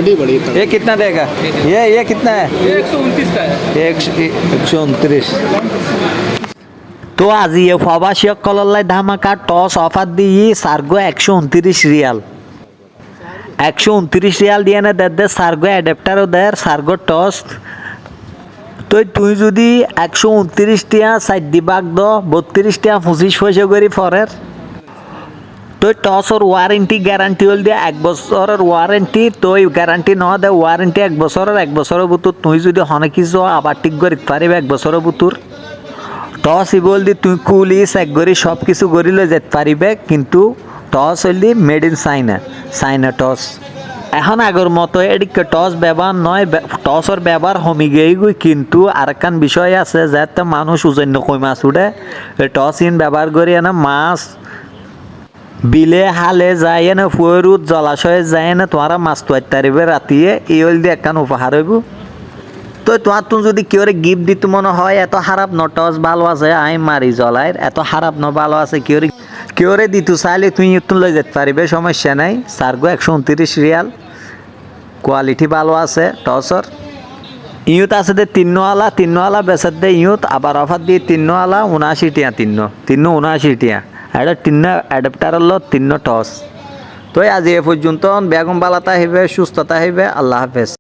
ये कितना देगा? ये कितना है? ये 129 का है। 129। তো আজি প্রবাসীসকললৈ ধামাকা টস অফার দিয়ে সার্গো 129 রিয়াল 129 রিয়াল দিয়ে না দে সার্গো অ্যাডাপ্টারও দেয় সার্গো টস। তো তুই যদি 129 টিয়া 4 দিবাক দ 32 টিয়া 25 পয়সা করে ফরের তো টসর ওয়ারেন্টি গ্যারান্টি হল দিয়ে 1 বছরের ওয়ারেন্টি তো গ্যারান্টি ন দে ওয়ারেন্টি 1 বছরের ভিতর তুই যদি হনে কিছু আবার ঠিক করে পারিবে 1 বছরের ভিতর টস বল দি তুই কুলি চেক করি সব কিছু করি লৈ যেতে পারিবে কিন্তু টস হলি মেড ইন চাইনা টস এখন আগর মতো এদিকে টস ব্যবহার নয় টসর ব্যবহার কমি গিয়ে গই কিন্তু আরেকখান বিষয় আছে যাতে মানুষ ওজন কই মাছ উঠে টস ইন ব্যবহার করি না মাছ বিলে হালে যায় না ফুয়েরুত জলাশয়ে যায় না তোমারা মাছ তোয়াইতে পারিবে রাতিয়ে এই হল দিয়ে একখান উপহার হইব। তো তোমার তুমি যদি কেউ গিফট দিতে মনে হয় এত খারাপ ন টস ভালো আছে আমি মারি জ্বলাইর এত খারাপ ন ভালো আছে কেউ দিতে চাইলে তুই একটু লই যেতে পারিবে সমস্যা নাই। সার্গো 129 রিয়াল কোয়ালিটি ভালো আছে টসর ইউত আছে দে 3 বেচার দে ইউত আবার অফার দিয়ে 3 79 টিয়া 79 টিয়া এটা 3 অ্যাডাপ্টার হলো 3 টস। তো আজ এ পর্যন্ত বেগম বালাতা হইবে সুস্থতা হইবে আল্লাহ হাফেজ।